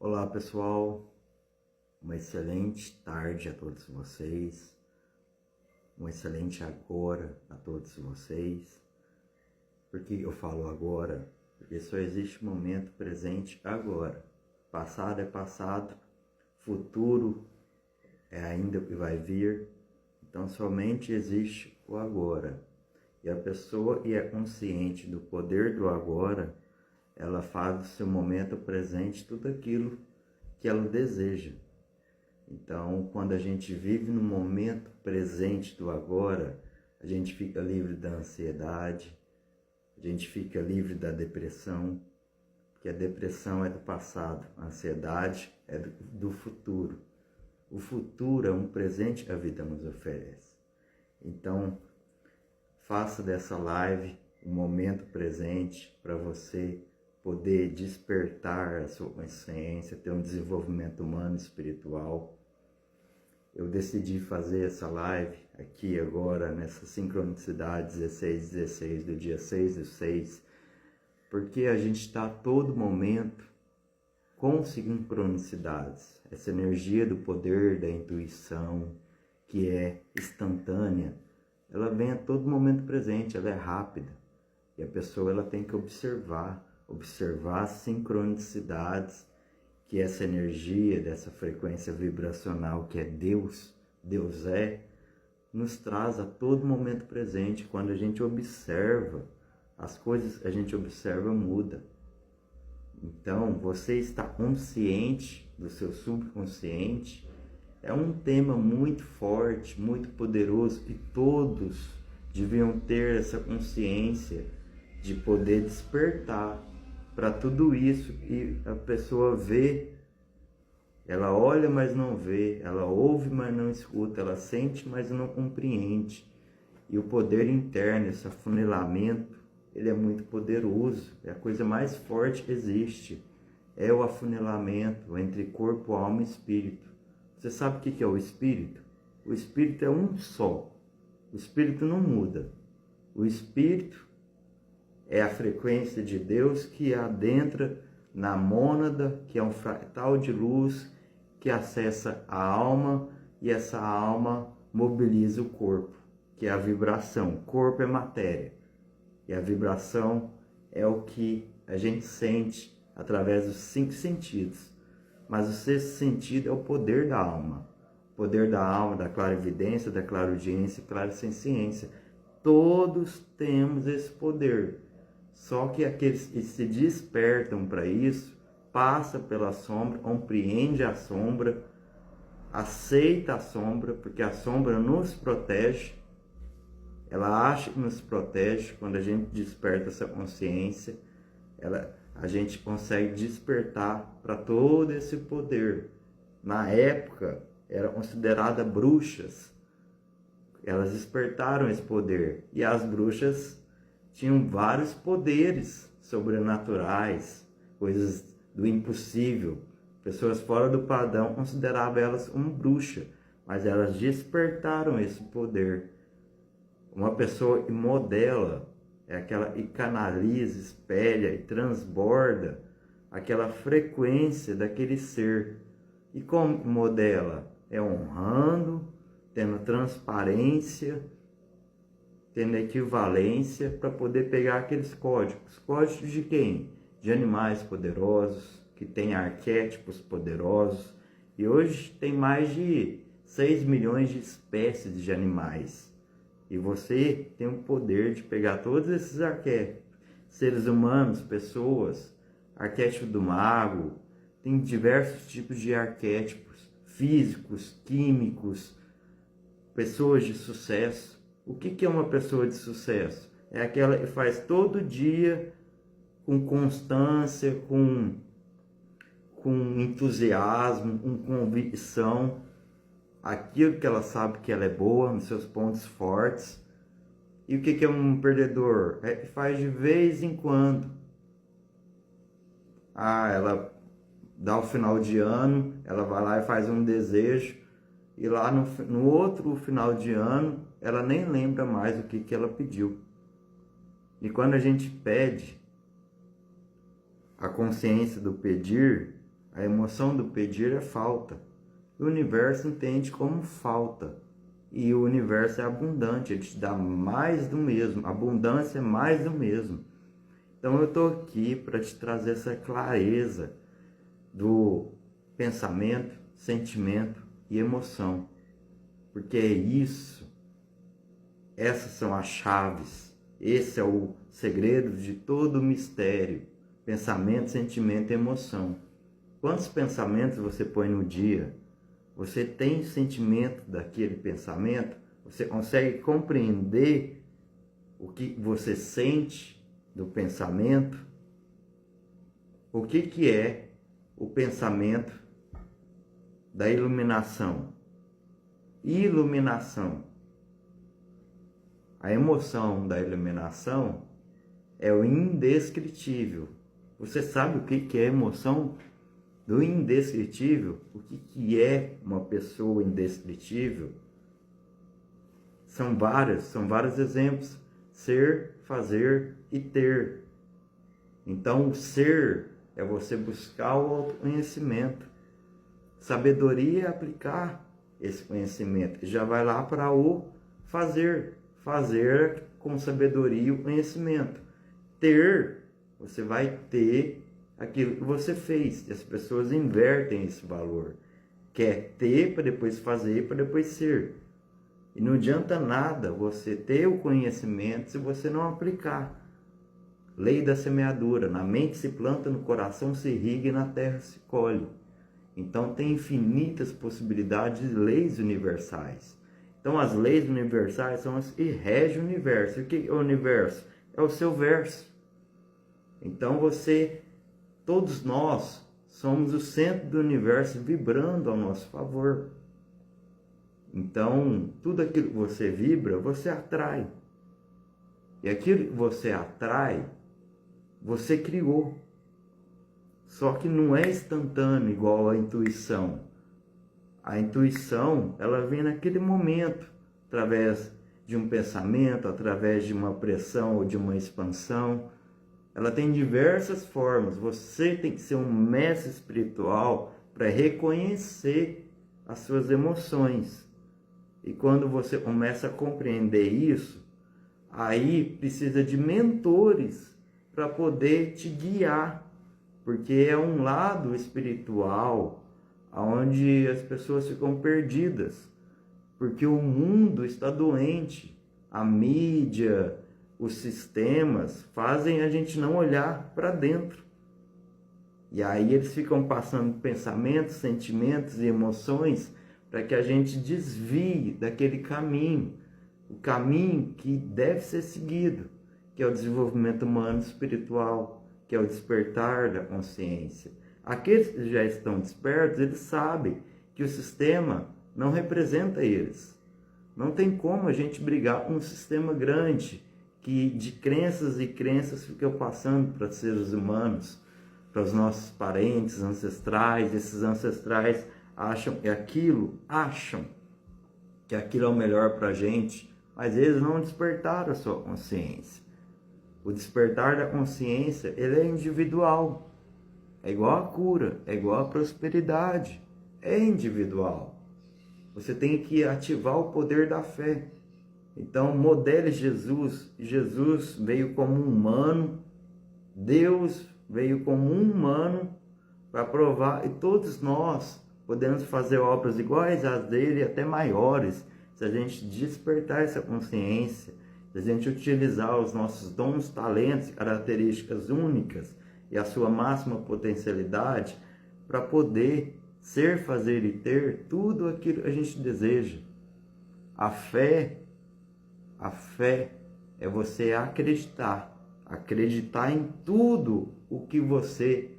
Olá pessoal, uma excelente tarde a todos vocês, um excelente agora a todos vocês. Por que eu falo agora? Porque só existe momento presente agora. Passado é passado, futuro é ainda o que vai vir, então somente existe o agora. E a pessoa que é consciente do poder do agora, ela faz do seu momento presente tudo aquilo que ela deseja. Então, quando a gente vive no momento presente do agora, a gente fica livre da ansiedade, a gente fica livre da depressão, porque a depressão é do passado, a ansiedade é do futuro. O futuro é um presente que a vida nos oferece. Então, faça dessa live um momento presente para você poder despertar a sua consciência, ter um desenvolvimento humano e espiritual. Eu decidi fazer essa live aqui agora, nessa sincronicidade 16/16 do dia 6/6, porque a gente está a todo momento com sincronicidades. Essa energia do poder da intuição, que é instantânea, ela vem a todo momento presente, ela é rápida. E a pessoa ela tem que observar as sincronicidades que essa energia, dessa frequência vibracional que é Deus nos traz a todo momento presente. Quando a gente observa, as coisas a gente observa muda. Então, você está consciente do seu subconsciente, é um tema muito forte, muito poderoso, e todos deviam ter essa consciência de poder despertar para tudo isso que a pessoa vê, ela olha, mas não vê, ela ouve, mas não escuta, ela sente, mas não compreende. E o poder interno, esse afunilamento, ele é muito poderoso, é a coisa mais forte que existe, é o afunilamento entre corpo, alma e espírito. Você sabe o que é o espírito? O espírito é um só, o espírito não muda. O espírito é a frequência de Deus que adentra na mônada, que é um fractal de luz que acessa a alma, e essa alma mobiliza o corpo, que é a vibração. O corpo é matéria e a vibração é o que a gente sente através dos 5 sentidos. Mas o 6º sentido é o poder da alma. O poder da alma, da clarividência, da clareaudiência e clarisenciência. Todos temos esse poder. Só que aqueles que se despertam para isso, passa pela sombra, compreende a sombra, aceita a sombra, porque a sombra nos protege. Ela acha que nos protege. Quando a gente desperta essa consciência, a gente consegue despertar para todo esse poder. Na época, eram consideradas bruxas. Elas despertaram esse poder. E as bruxas tinham vários poderes sobrenaturais, coisas do impossível. Pessoas fora do padrão consideravam elas uma bruxa, mas elas despertaram esse poder. Uma pessoa que modela é aquela que canaliza, espelha e transborda aquela frequência daquele ser. E como modela? É honrando, tendo transparência, tendo equivalência para poder pegar aqueles códigos. Códigos de quem? De animais poderosos, que têm arquétipos poderosos. E hoje tem mais de 6 milhões de espécies de animais. E você tem o poder de pegar todos esses arquétipos. Seres humanos, pessoas, arquétipo do mago, tem diversos tipos de arquétipos, físicos, químicos, pessoas de sucesso. O que é uma pessoa de sucesso? É aquela que faz todo dia com constância, com entusiasmo, com convicção, aquilo que ela sabe que ela é boa, nos seus pontos fortes. E o que é um perdedor? É que faz de vez em quando. Ela dá o final de ano, ela vai lá e faz um desejo, e lá no outro final de ano, ela nem lembra mais o que ela pediu. E quando a gente pede, a consciência do pedir, A emoção do pedir é falta. O universo entende como falta. E o universo é abundante, ele te dá mais do mesmo. Abundância é mais do mesmo. Então eu estou aqui para te trazer essa clareza do pensamento, sentimento e emoção. Porque é isso. Essas são as chaves. Esse é o segredo de todo o mistério. Pensamento, sentimento e emoção. Quantos pensamentos você põe no dia? Você tem sentimento daquele pensamento? Você consegue compreender o que você sente do pensamento? O que é o pensamento da iluminação? Iluminação. A emoção da iluminação é o indescritível. Você sabe o que é a emoção do indescritível? O que é uma pessoa indescritível? São vários exemplos. Ser, fazer e ter. Então, o ser é você buscar o autoconhecimento. Sabedoria é aplicar esse conhecimento. Já vai lá para o fazer. Fazer com sabedoria o conhecimento. Ter, você vai ter aquilo que você fez. E as pessoas invertem esse valor. Quer ter para depois fazer, para depois ser. E não adianta nada você ter o conhecimento se você não aplicar. Lei da semeadura. Na mente se planta, no coração se irriga e na terra se colhe. Então tem infinitas possibilidades de leis universais. Então as leis universais são as que regem o universo. E o que é o universo? É o seu verso. Então todos nós somos o centro do universo vibrando ao nosso favor. Então tudo aquilo que você vibra, você atrai. E aquilo que você atrai, você criou. Só que não é instantâneo igual a intuição. A intuição, ela vem naquele momento, através de um pensamento, através de uma pressão ou de uma expansão. Ela tem diversas formas. Você tem que ser um mestre espiritual para reconhecer as suas emoções. E quando você começa a compreender isso, aí precisa de mentores para poder te guiar. Porque é um lado espiritual onde as pessoas ficam perdidas, porque o mundo está doente, a mídia, os sistemas fazem a gente não olhar para dentro. E aí eles ficam passando pensamentos, sentimentos e emoções para que a gente desvie daquele caminho, o caminho que deve ser seguido, que é o desenvolvimento humano espiritual, que é o despertar da consciência. Aqueles que já estão despertos, eles sabem que o sistema não representa eles. Não tem como a gente brigar com um sistema grande que de crenças e crenças fica passando para seres humanos, para os nossos parentes ancestrais. Esses ancestrais acham que aquilo é o melhor para a gente, mas eles não despertaram a sua consciência. O despertar da consciência, ele é individual. É igual a cura, é igual a prosperidade, é individual. Você tem que ativar o poder da fé. Então, modele Jesus. Jesus veio como um humano, Deus veio como um humano para provar, e todos nós podemos fazer obras iguais às dele, até maiores, se a gente despertar essa consciência, se a gente utilizar os nossos dons, talentos, características únicas, e a sua máxima potencialidade para poder ser, fazer e ter tudo aquilo que a gente deseja. A fé é você acreditar em tudo o que você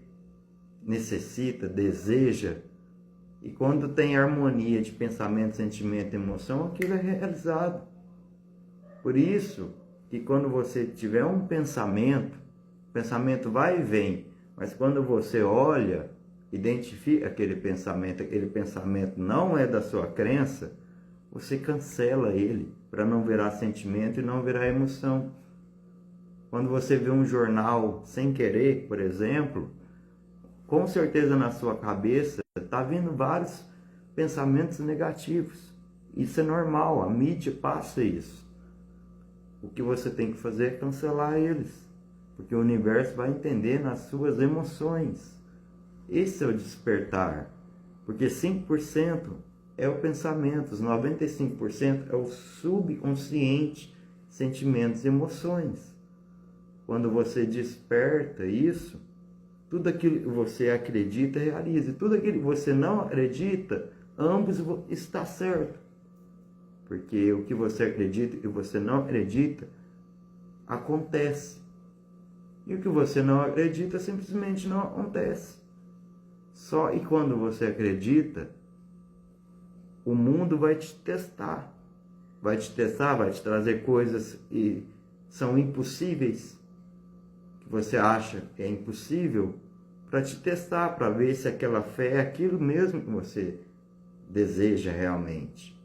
necessita, deseja, e quando tem harmonia de pensamento, sentimento e emoção, aquilo é realizado. Por isso que quando você tiver um pensamento, o pensamento vai e vem, mas quando você olha, identifica aquele pensamento não é da sua crença, você cancela ele para não virar sentimento e não virar emoção. Quando você vê um jornal sem querer, por exemplo, com certeza na sua cabeça está vindo vários pensamentos negativos. Isso é normal, a mídia passa isso. O que você tem que fazer é cancelar eles, porque o universo vai entender nas suas emoções. Esse é o despertar, porque 5% é o pensamento, os 95% é o subconsciente, sentimentos e emoções. Quando você desperta isso, tudo aquilo que você acredita realiza, e tudo aquilo que você não acredita, ambos está certo. Porque o que você acredita e o que você não acredita acontece. E o que você não acredita simplesmente não acontece. Só e quando você acredita, o mundo vai te testar. Vai te testar, vai te trazer coisas que são impossíveis, que você acha que é impossível, para te testar, para ver se aquela fé é aquilo mesmo que você deseja realmente.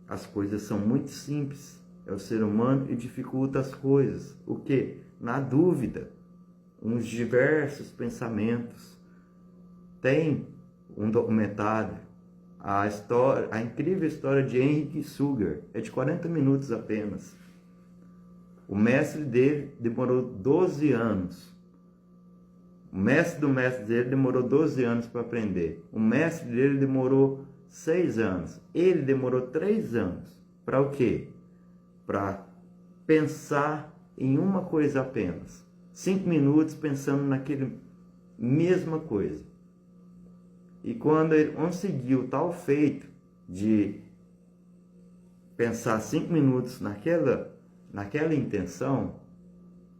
As coisas são muito simples. É o ser humano que dificulta as coisas. O quê? Na dúvida. Uns diversos pensamentos. Tem um documentário, a incrível história de Henry Sugar. É de 40 minutos apenas. O mestre dele demorou 12 anos. O mestre do mestre dele demorou 12 anos para aprender. O mestre dele demorou 6 anos. Ele demorou 3 anos. Para o quê? Para pensar em uma coisa apenas. 5 minutos pensando naquela mesma coisa. E quando ele conseguiu tal feito de pensar 5 minutos naquela intenção,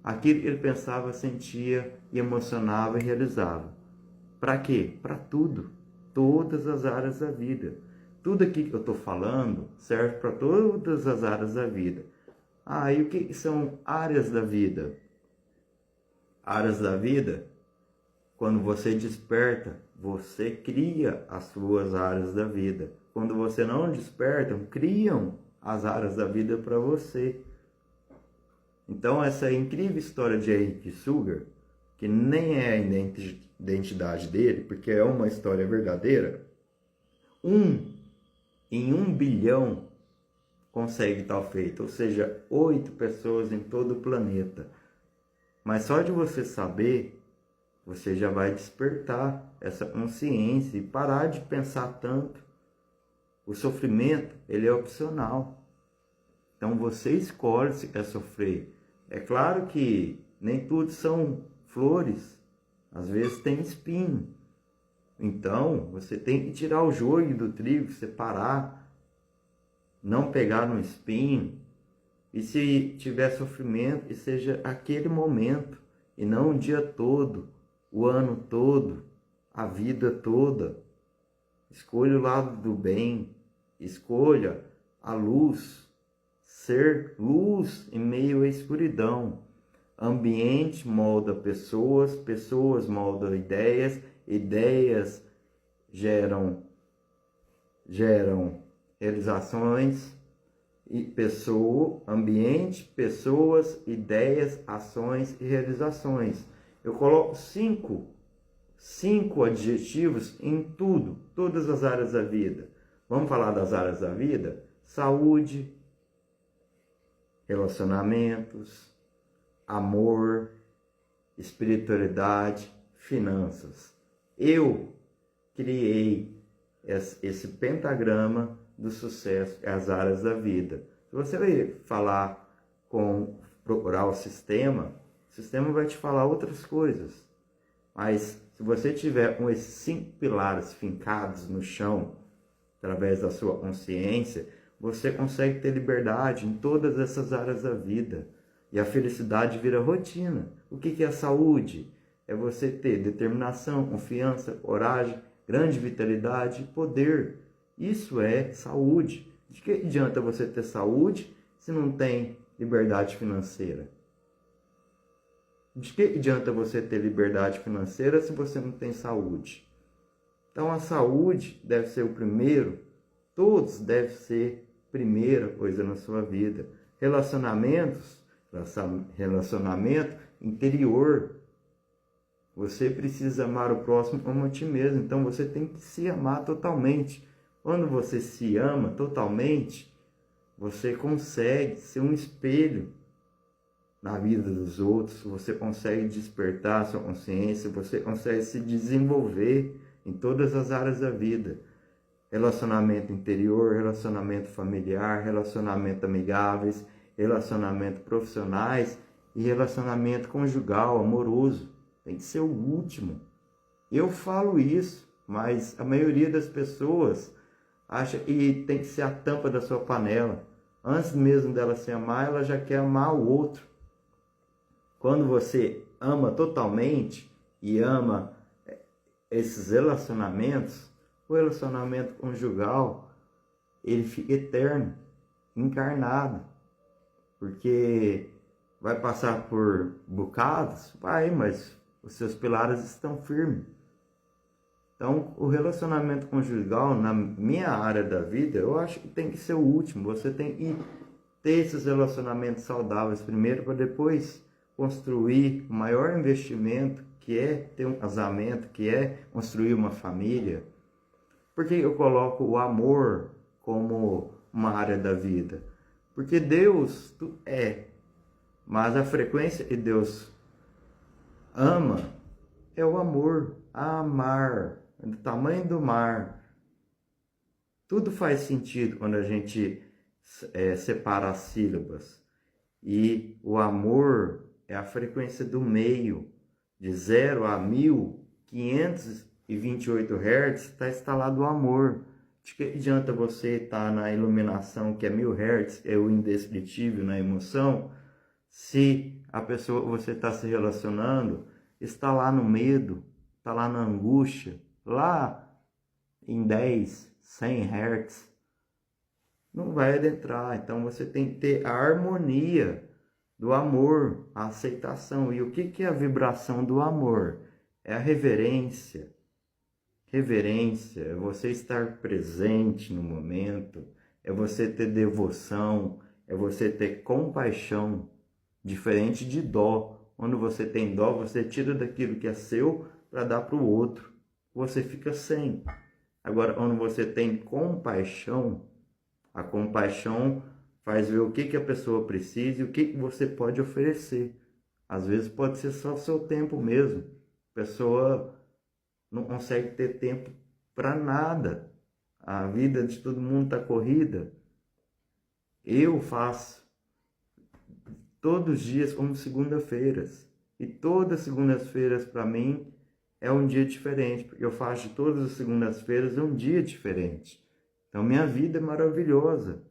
aquilo que ele pensava, sentia, emocionava e realizava. Para quê? Para tudo. Todas as áreas da vida. Tudo aqui que eu estou falando serve para todas as áreas da vida. E o que são áreas da vida? Áreas da vida, quando você desperta, você cria as suas áreas da vida. Quando você não desperta, criam as áreas da vida para você. Então, essa incrível história de Henry Sugar, que nem é a identidade dele, porque é uma história verdadeira, em 1 bilhão consegue tal feito, ou seja, 8 pessoas em todo o planeta. Mas só de você saber, você já vai despertar essa consciência e parar de pensar tanto. O sofrimento, ele é opcional. Então você escolhe se quer sofrer. É claro que nem tudo são flores, às vezes tem espinho. Então você tem que tirar o joio do trigo, separar, não pegar no espinho. E se tiver sofrimento, que seja aquele momento, e não o dia todo, o ano todo, a vida toda. Escolha o lado do bem, escolha a luz, ser luz em meio à escuridão. Ambiente molda pessoas, pessoas moldam ideias, ideias geram realizações, e ambiente, pessoas, ideias, ações e realizações. Eu coloco cinco adjetivos em tudo, todas as áreas da vida. Vamos falar das áreas da vida? Saúde, relacionamentos, amor, espiritualidade, finanças. Eu criei esse pentagrama do sucesso, as áreas da vida. Se você vai procurar o sistema vai te falar outras coisas. Mas se você tiver com esses 5 pilares fincados no chão, através da sua consciência, você consegue ter liberdade em todas essas áreas da vida. E a felicidade vira rotina. O que é a saúde? É você ter determinação, confiança, coragem, grande vitalidade e poder. Isso é saúde. De que adianta você ter saúde se não tem liberdade financeira? De que adianta você ter liberdade financeira se você não tem saúde? Então a saúde deve ser o primeiro, todos devem ser primeira coisa na sua vida. Relacionamento interior. Você precisa amar o próximo como a ti mesmo. Então você tem que se amar totalmente. Quando você se ama totalmente, você consegue ser um espelho na vida dos outros, você consegue despertar a sua consciência, você consegue se desenvolver em todas as áreas da vida. Relacionamento interior, relacionamento familiar, relacionamento amigáveis, relacionamento profissionais e relacionamento conjugal, amoroso. Tem que ser o último. Eu falo isso, mas a maioria das pessoas acha que tem que ser a tampa da sua panela. Antes mesmo dela se amar, ela já quer amar o outro. Quando você ama totalmente e ama esses relacionamentos, o relacionamento conjugal, ele fica eterno, encarnado, porque vai passar por bocados, vai, mas os seus pilares estão firmes. Então, o relacionamento conjugal, na minha área da vida, eu acho que tem que ser o último. Você tem que ter esses relacionamentos saudáveis primeiro, para depois construir o maior investimento, que é ter um casamento, que é construir uma família. Por que eu coloco o amor como uma área da vida? Porque Deus é, mas a frequência que Deus ama é o amor, amar, do tamanho do mar. Tudo faz sentido quando a gente separa as sílabas. E o amor é a frequência do meio, de 0 a 1528 Hz, está instalado o amor. De que adianta você estar na iluminação, que é 1000 Hz, é o indescritível na emoção, se a pessoa que você está se relacionando está lá no medo, está lá na angústia, lá em 10, 100 Hz, não vai adentrar. Então você tem que ter a harmonia do amor, a aceitação. E o que é a vibração do amor? É a reverência. Reverência é você estar presente no momento, é você ter devoção, é você ter compaixão, diferente de dó. Quando você tem dó, você tira daquilo que é seu para dar para o outro. Você fica sem. Agora, quando você tem compaixão, a compaixão faz ver o que a pessoa precisa e o que você pode oferecer. Às vezes pode ser só o seu tempo mesmo. A pessoa não consegue ter tempo para nada. A vida de todo mundo está corrida. Eu faço todos os dias como segunda-feiras. E todas as segundas-feiras para mim é um dia diferente, porque eu faço de todas as segundas-feiras um dia diferente. Então minha vida é maravilhosa.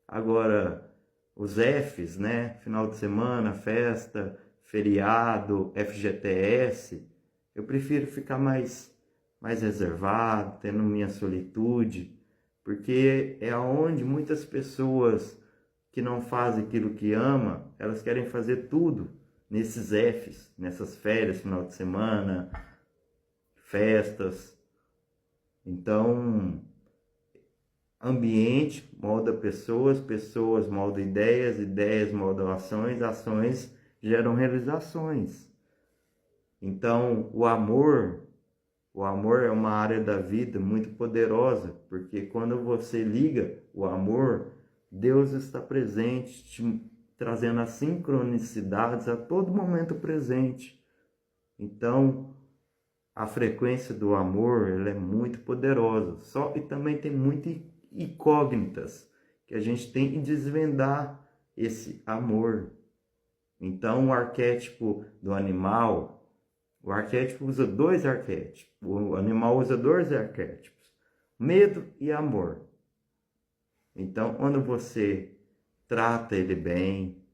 Agora, os Fs, né? Final de semana, festa, feriado, FGTS, eu prefiro ficar mais reservado, tendo minha solitude, porque é onde muitas pessoas que não fazem aquilo que ama, elas querem fazer tudo nesses Fs, nessas férias, final de semana, festas. Então, ambiente molda pessoas, pessoas moldam ideias, ideias moldam ações, ações geram realizações. Então, o amor é uma área da vida muito poderosa, porque quando você liga o amor, Deus está presente, te trazendo as sincronicidades a todo momento presente. Então, a frequência do amor, ela é muito poderosa. E também tem muitas incógnitas que a gente tem que desvendar esse amor. Então, o arquétipo do animal, o arquétipo usa dois arquétipos. O animal usa dois arquétipos: medo e amor. Então, quando você trata ele bem,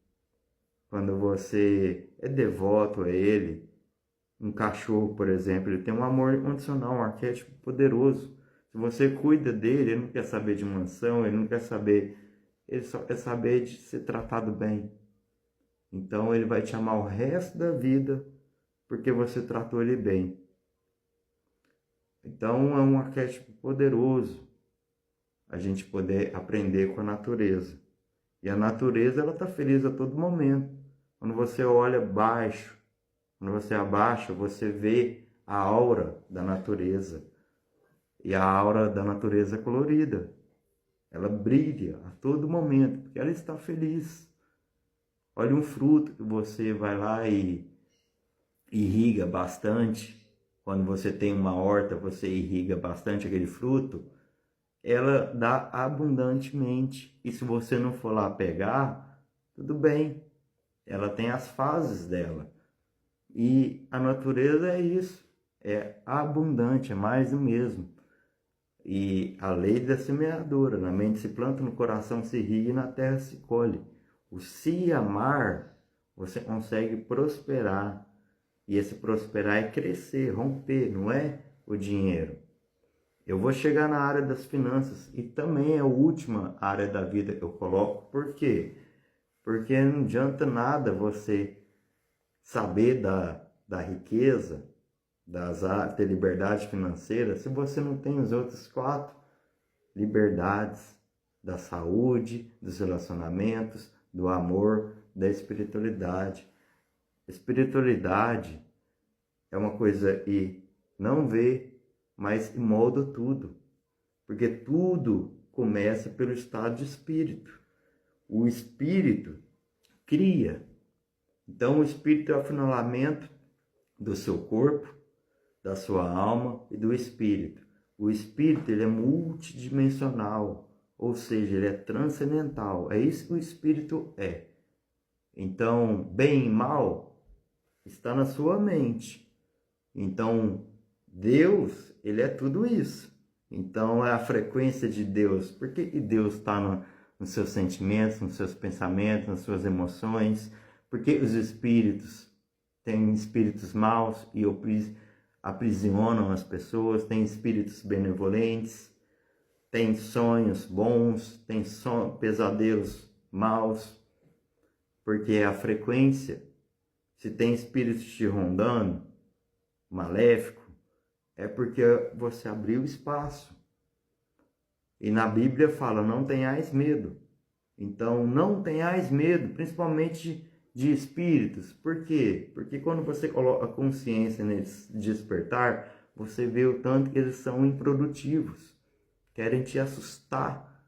quando você é devoto a ele, um cachorro, por exemplo, ele tem um amor incondicional, um arquétipo poderoso. Se você cuida dele, ele não quer saber de mansão, ele só quer saber de ser tratado bem. Então ele vai te amar o resto da vida porque você tratou ele bem. Então é um arquétipo poderoso a gente poder aprender com a natureza. E a natureza, ela está feliz a todo momento. Quando você olha baixo Quando você abaixa, você vê a aura da natureza. E a aura da natureza é colorida. Ela brilha a todo momento, porque ela está feliz. Olha um fruto que você vai lá e irriga bastante. Quando você tem uma horta, você irriga bastante aquele fruto, ela dá abundantemente. E se você não for lá pegar, tudo bem. Ela tem as fases dela. E a natureza é isso. É abundante, é mais do mesmo. E a lei da semeadura, na mente se planta, no coração se irriga e na terra se colhe. O se amar, você consegue prosperar. E esse prosperar é crescer, romper, não é o dinheiro. Eu vou chegar na área das finanças e também é a última área da vida que eu coloco. Por quê? Porque não adianta nada você saber da riqueza, ter liberdade financeira, se você não tem os outros 4 liberdades: da saúde, dos relacionamentos, do amor, da espiritualidade. Espiritualidade é uma coisa e não vê, mas molda tudo. Porque tudo começa pelo estado de espírito. O espírito cria. Então o espírito é o afunilamento do seu corpo, da sua alma e do espírito. O espírito ele é multidimensional, ou seja, ele é transcendental. É isso que o espírito é. Então, bem e mal está na sua mente. Então, Deus, ele é tudo isso. Então, é a frequência de Deus. Por que Deus está nos seus sentimentos, nos seus pensamentos, nas suas emoções? Porque os espíritos têm espíritos maus e aprisionam as pessoas, tem espíritos benevolentes, tem sonhos bons, tem pesadelos maus, porque é a frequência. Se tem espíritos te rondando, maléfico, é porque você abriu espaço. E na Bíblia fala, não tenhais medo. Então, não tenhais medo, principalmente de espíritos. Por quê? Porque quando você coloca a consciência neles despertar, você vê o tanto que eles são improdutivos. Querem te assustar.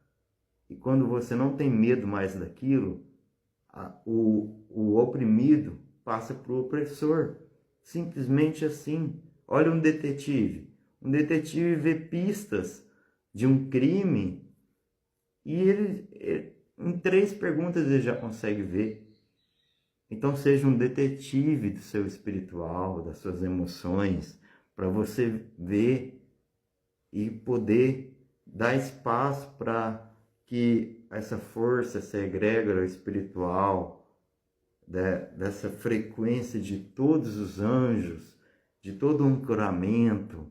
E quando você não tem medo mais daquilo, o oprimido passa para o opressor. Simplesmente assim. Olha um detetive. Um detetive vê pistas de um crime e ele em 3 perguntas ele já consegue ver. Então seja um detetive do seu espiritual, das suas emoções, para você ver e poder dar espaço para que essa força, essa egrégora espiritual, dessa frequência de todos os anjos, de todo o ancoramento,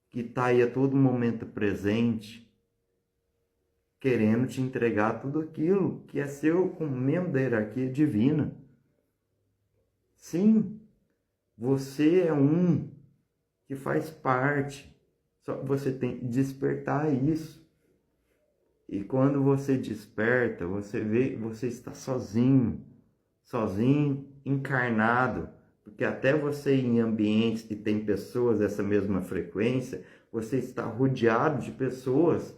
que está aí a todo momento presente, querendo te entregar tudo aquilo que é seu como membro da hierarquia divina. Sim, você é um que faz parte, só que você tem que despertar isso. E quando você desperta, você vê que você está sozinho, encarnado, porque até você ir em ambientes que tem pessoas dessa mesma frequência, você está rodeado de pessoas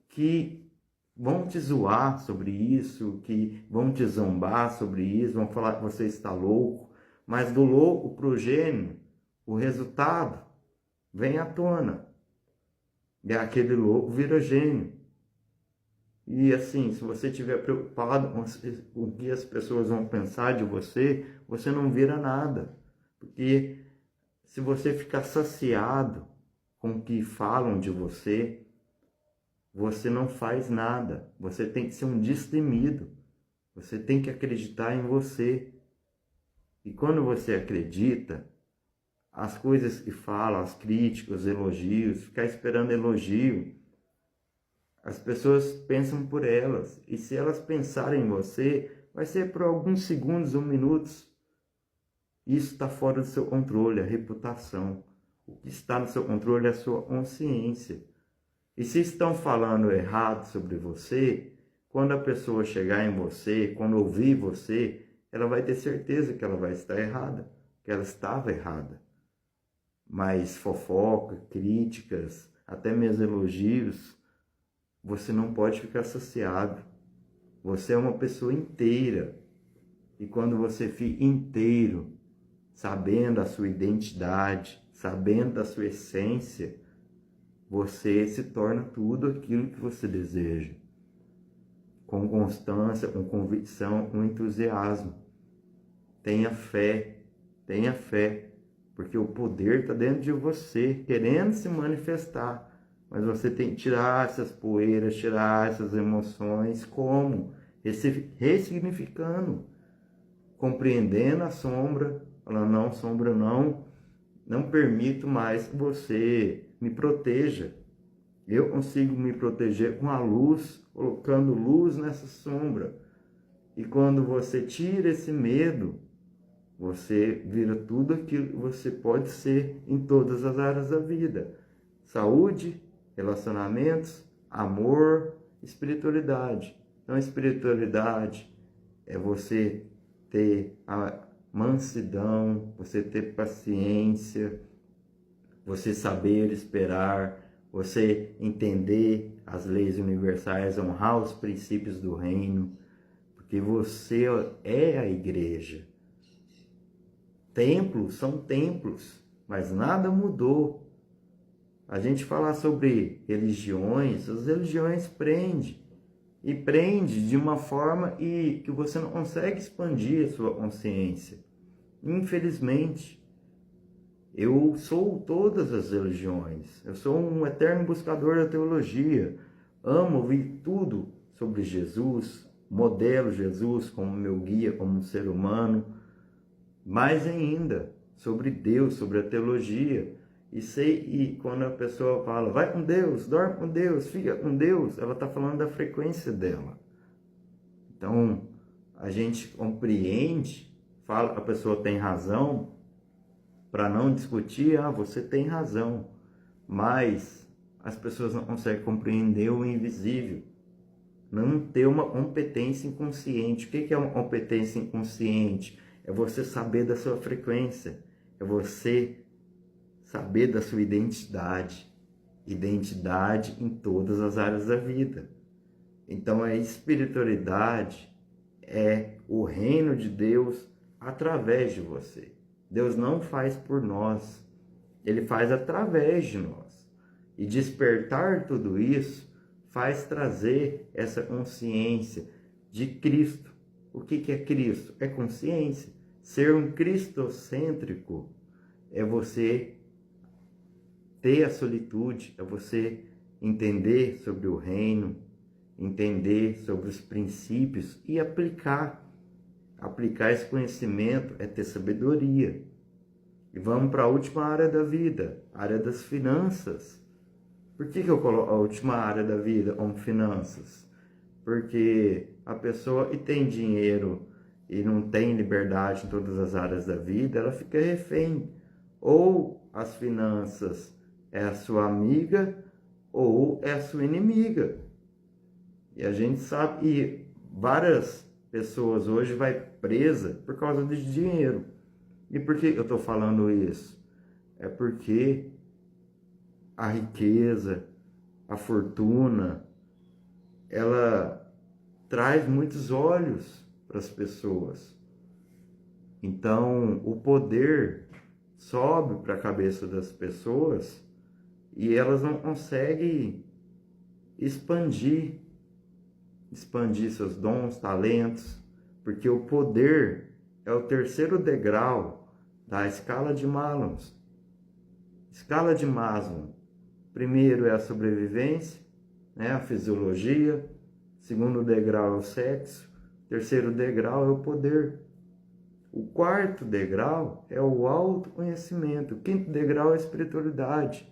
que vão te zoar sobre isso, que vão te zombar sobre isso, vão falar que você está louco, mas do louco para o gênio, o resultado vem à tona. E aquele louco vira gênio. E assim, se você estiver preocupado com o que as pessoas vão pensar de você, você não vira nada. Porque se você ficar saciado com o que falam de você, você não faz nada. Você tem que ser um destemido. Você tem que acreditar em você. E quando você acredita, as coisas que falam, as críticas, os elogios, ficar esperando elogio, as pessoas pensam por elas. E se elas pensarem em você, vai ser por alguns segundos ou minutos. Isso está fora do seu controle, a reputação. O que está no seu controle é a sua consciência. E se estão falando errado sobre você, quando a pessoa chegar em você, quando ouvir você, ela vai ter certeza que ela vai estar errada. que ela estava errada. Mas fofoca, críticas, até mesmo elogios, você não pode ficar saciado. Você é uma pessoa inteira. E quando você fica inteiro, sabendo a sua identidade, sabendo da sua essência, você se torna tudo aquilo que você deseja. Com constância, com convicção, com entusiasmo. Tenha fé, porque o poder está dentro de você, querendo se manifestar. Mas você tem que tirar essas poeiras, tirar essas emoções. Como? Ressignificando, compreendendo a sombra, falando, não, sombra, não permito mais que você me proteja. Eu consigo me proteger com a luz, colocando luz nessa sombra. E quando você tira esse medo, você vira tudo aquilo que você pode ser em todas as áreas da vida. Saúde, relacionamentos, amor, espiritualidade. Então, espiritualidade é você ter a mansidão, você ter paciência, você saber esperar, você entender as leis universais, honrar os princípios do reino, porque você é a igreja. Templos são templos, mas nada mudou. A gente fala sobre religiões, as religiões prendem. E prende de uma forma que você não consegue expandir a sua consciência. Infelizmente, eu sou todas as religiões. Eu sou um eterno buscador da teologia. Amo ouvir tudo sobre Jesus, modelo Jesus como meu guia, como um ser humano. Mais ainda, sobre Deus, sobre a teologia. E quando a pessoa fala, vai com Deus, dorme com Deus, fica com Deus, ela está falando da frequência dela. Então, a gente compreende, fala que a pessoa tem razão, para não discutir, você tem razão. Mas as pessoas não conseguem compreender o invisível. Não ter uma competência inconsciente. O que é uma competência inconsciente? É você saber da sua frequência. É você saber da sua identidade. Identidade em todas as áreas da vida. Então a espiritualidade é o reino de Deus através de você. Deus não faz por nós. Ele faz através de nós. E despertar tudo isso faz trazer essa consciência de Cristo. O que é Cristo? É consciência. Ser um cristocêntrico é você ter a solitude, é você entender sobre o reino, entender sobre os princípios e aplicar. Aplicar esse conhecimento é ter sabedoria. E vamos para a última área da vida, a área das finanças. Por que eu coloco a última área da vida como finanças? Porque a pessoa que tem dinheiro e não tem liberdade em todas as áreas da vida, ela fica refém. Ou as finanças é a sua amiga ou é a sua inimiga. E a gente sabe, e várias pessoas hoje vai presa por causa de dinheiro. E por que eu estou falando isso? É porque a riqueza, a fortuna, ela traz muitos olhos para as pessoas. Então, o poder sobe para a cabeça das pessoas e elas não conseguem expandir seus dons, talentos, porque o poder é o terceiro degrau da escala de Maslow. Escala de Maslow. Primeiro é a sobrevivência, a fisiologia. Segundo degrau é o sexo. Terceiro degrau é o poder. O quarto degrau é o autoconhecimento. O quinto degrau é a espiritualidade.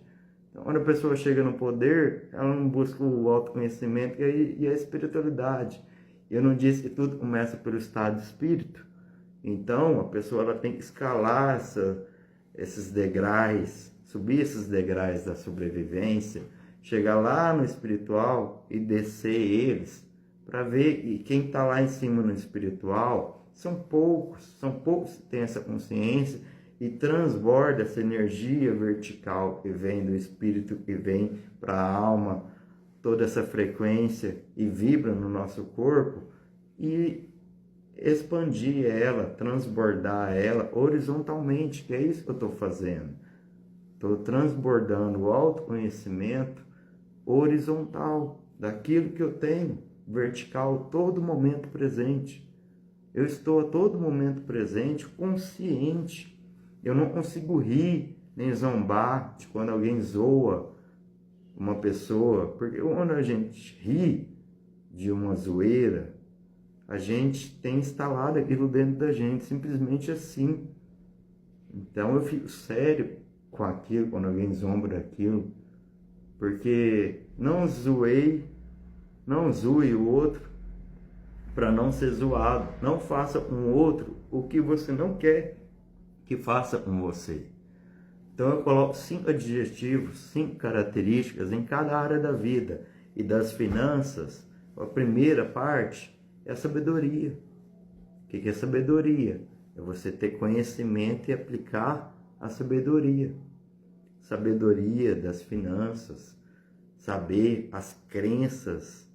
Então, quando a pessoa chega no poder, ela não busca o autoconhecimento e a espiritualidade. Eu não disse que tudo começa pelo estado de espírito. Então, a pessoa ela tem que escalar esses degraus, subir esses degraus da sobrevivência, chegar lá no espiritual e descer eles, para ver, e quem está lá em cima no espiritual são poucos que têm essa consciência e transborda essa energia vertical que vem do espírito, que vem para a alma, toda essa frequência e vibra no nosso corpo, e expandir ela, transbordar ela horizontalmente, que é isso que eu estou fazendo. Estou transbordando o autoconhecimento horizontal daquilo que eu tenho, vertical, todo momento presente. Eu estou a todo momento presente, consciente. Eu não consigo rir nem zombar de quando alguém zoa uma pessoa, porque quando a gente ri de uma zoeira, a gente tem instalado aquilo dentro da gente, simplesmente assim. Então eu fico sério com aquilo, quando alguém zomba daquilo, porque não zoe o outro para não ser zoado. Não faça com o outro o que você não quer que faça com você. Então eu coloco 5 adjetivos, 5 características em cada área da vida e das finanças. A primeira parte é a sabedoria. O que é sabedoria? É você ter conhecimento e aplicar a sabedoria. Sabedoria das finanças, saber as crenças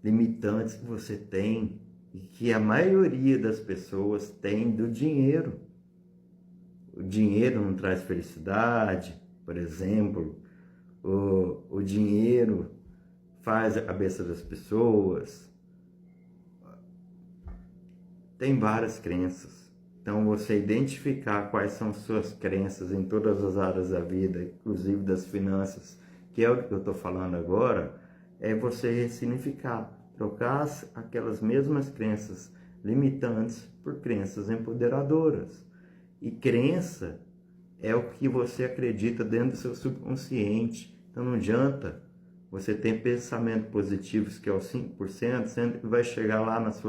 limitantes que você tem e que a maioria das pessoas tem do dinheiro. O dinheiro não traz felicidade, por exemplo. O dinheiro faz a cabeça das pessoas. Tem várias crenças. Então, você identificar quais são suas crenças em todas as áreas da vida, inclusive das finanças, que é o que eu estou falando agora, é você ressignificar, trocar aquelas mesmas crenças limitantes por crenças empoderadoras. E crença é o que você acredita dentro do seu subconsciente. Então não adianta você ter pensamentos positivos, que é os 5%, sendo que vai chegar lá nas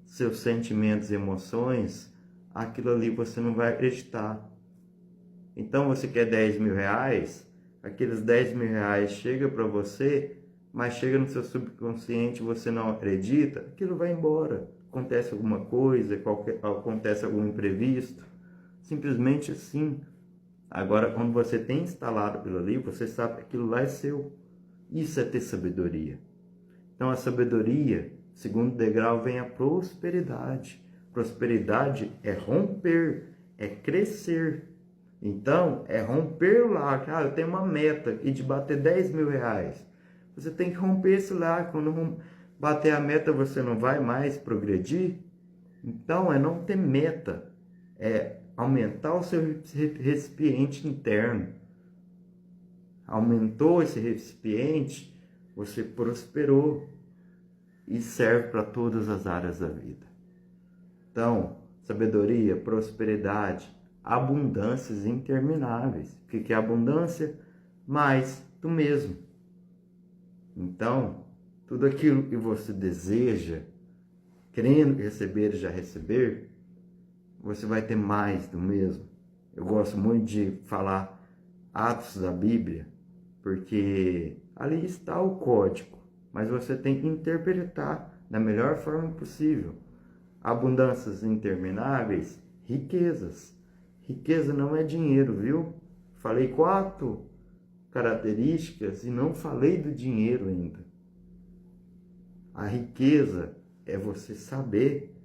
seus sentimentos e emoções, aquilo ali você não vai acreditar. Então você quer 10 mil reais, aqueles 10 mil reais chega para você, mas chega no seu subconsciente, você não acredita, aquilo vai embora. Acontece alguma coisa, acontece algum imprevisto, simplesmente assim. Agora, quando você tem instalado aquilo ali, você sabe que aquilo lá é seu. Isso é ter sabedoria. Então a sabedoria, segundo degrau, vem a prosperidade. Prosperidade é romper, é crescer. Então, é romper lá. Eu tenho uma meta aqui de bater 10 mil reais. Você tem que romper esse lá. Quando bater a meta, você não vai mais progredir. Então, é não ter meta. É aumentar o seu recipiente interno. Aumentou esse recipiente, você prosperou. E serve para todas as áreas da vida. Então, sabedoria, prosperidade, abundâncias intermináveis. O que é abundância? Mais do mesmo. Então, tudo aquilo que você deseja, querendo receber e já receber, você vai ter mais do mesmo. Eu gosto muito de falar Atos da Bíblia, porque ali está o código. Mas você tem que interpretar da melhor forma possível. Abundâncias intermináveis, riquezas. Riqueza não é dinheiro, viu? Falei 4 características e não falei do dinheiro ainda. A riqueza é você saber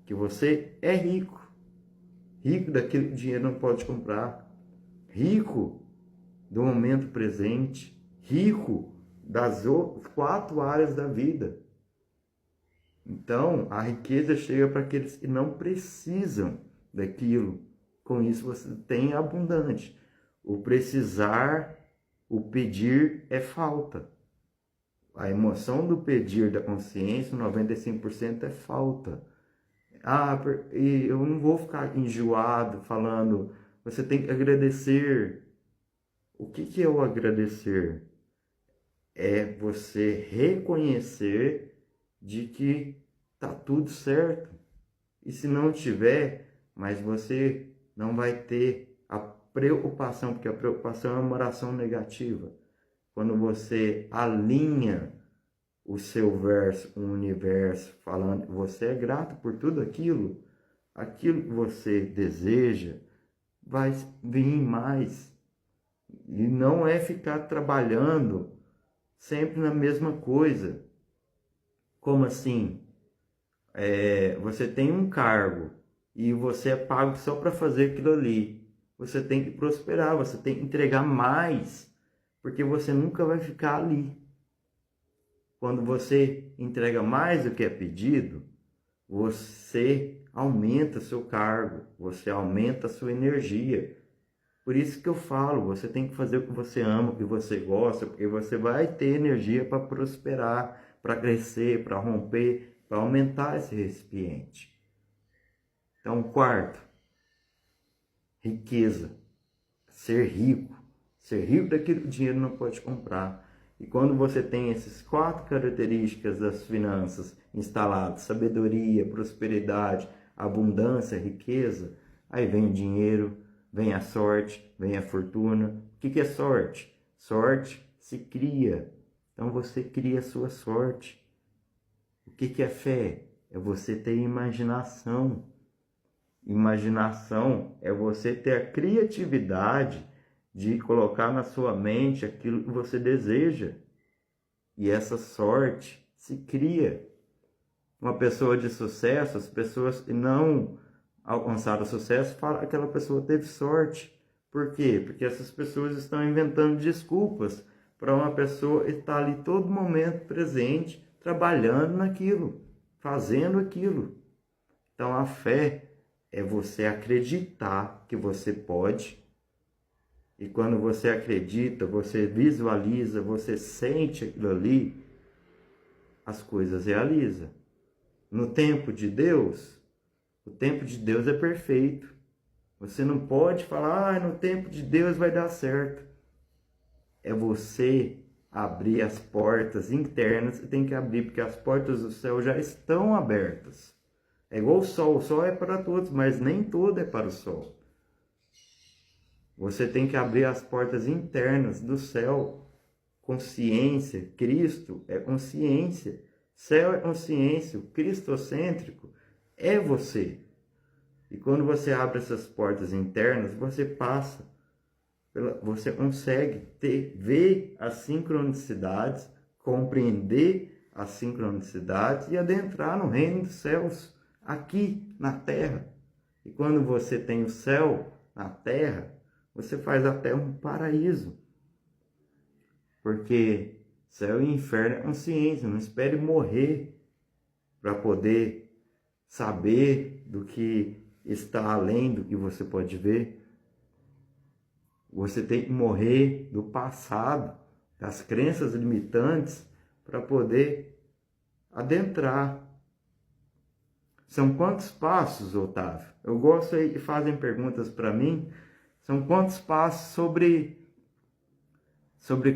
que você é rico. Rico daquilo que o dinheiro não pode comprar. Rico do momento presente. Rico das 4 áreas da vida. Então, a riqueza chega para aqueles que não precisam daquilo. Com isso, você tem abundante. O precisar, o pedir é falta. A emoção do pedir da consciência, 95% é falta. E eu não vou ficar enjoado falando, você tem que agradecer. O que é o agradecer? É você reconhecer de que tá tudo certo. E se não tiver, mas você não vai ter a preocupação, porque a preocupação é uma oração negativa. Quando você alinha o seu verso com o universo, falando que você é grato por tudo aquilo que você deseja, vai vir mais. E não é ficar trabalhando sempre na mesma coisa. Como assim? Você tem um cargo e você é pago só para fazer aquilo ali. Você tem que prosperar, você tem que entregar mais, porque você nunca vai ficar ali. Quando você entrega mais do que é pedido, você aumenta seu cargo, você aumenta a sua energia. Por isso que eu falo, você tem que fazer o que você ama, o que você gosta, porque você vai ter energia para prosperar, para crescer, para romper, para aumentar esse recipiente. Então, quarto, riqueza. Ser rico. Ser rico daquilo que o dinheiro não pode comprar. E quando você tem essas 4 características das finanças instaladas, sabedoria, prosperidade, abundância, riqueza, aí vem o dinheiro, vem a sorte, vem a fortuna. O que é sorte? Sorte se cria. Então você cria a sua sorte. O que é fé? É você ter imaginação. Imaginação é você ter a criatividade de colocar na sua mente aquilo que você deseja. E essa sorte se cria. Uma pessoa de sucesso, as pessoas que não alcançaram sucesso, falam que aquela pessoa teve sorte. Por quê? Porque essas pessoas estão inventando desculpas para uma pessoa estar ali todo momento presente, trabalhando naquilo, fazendo aquilo. Então a fé é você acreditar que você pode. E quando você acredita, você visualiza, você sente aquilo ali, as coisas realizam. No tempo de Deus, o tempo de Deus é perfeito. Você não pode falar, no tempo de Deus vai dar certo. É você abrir as portas internas, você tem que abrir, porque as portas do céu já estão abertas. É igual o sol é para todos, mas nem todo é para o sol. Você tem que abrir as portas internas do céu. Consciência, Cristo é consciência. Céu é consciência, o cristocêntrico é você. E quando você abre essas portas internas, você passa, você consegue ver as sincronicidades, compreender as sincronicidades e adentrar no reino dos céus, aqui na terra. E quando você tem o céu na terra, você faz até um paraíso. Porque céu e inferno é consciência. Não espere morrer para poder saber do que está além do que você pode ver. Você tem que morrer do passado, das crenças limitantes, para poder adentrar. São quantos passos, Otávio? Eu gosto aí que fazem perguntas para mim. São quantos passos sobre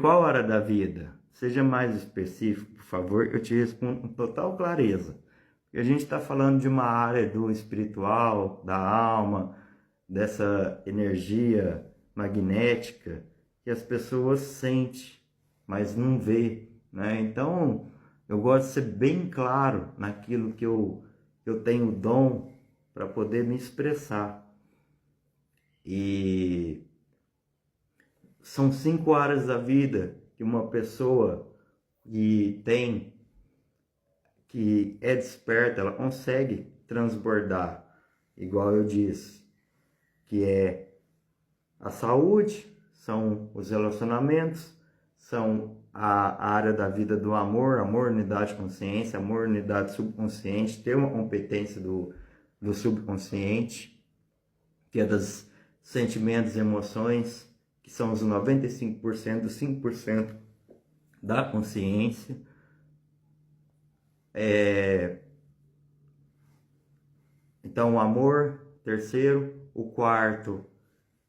qual área da vida? Seja mais específico, por favor, eu te respondo com total clareza. Porque a gente está falando de uma área do espiritual, da alma, dessa energia magnética que as pessoas sentem, mas não vê, né? Então, eu gosto de ser bem claro naquilo que eu tenho o dom para poder me expressar. E são 5 áreas da vida que uma pessoa que é desperta, ela consegue transbordar, igual eu disse, que é a saúde, são os relacionamentos, são a área da vida do amor, unidade consciência, amor, unidade subconsciente, ter uma competência do subconsciente, que é dos sentimentos e emoções, que são os 95%, os 5% da consciência. Então, o amor, terceiro. O quarto,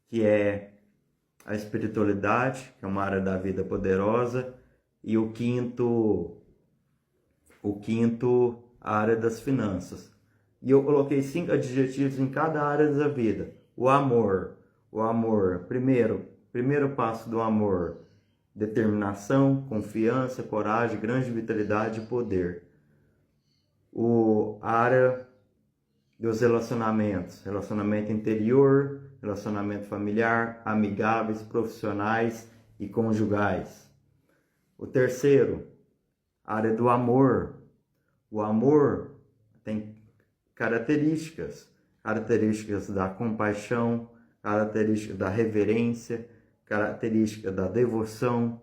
que é a espiritualidade, que é uma área da vida poderosa. E o quinto, a área das finanças. E eu coloquei 5 adjetivos em cada área da vida. O amor, primeiro passo do amor, determinação, confiança, coragem, grande vitalidade e poder. A área dos relacionamentos, relacionamento interior, relacionamento familiar, amigáveis, profissionais e conjugais. O terceiro, área do amor. O amor tem características da compaixão, características da reverência, características da devoção,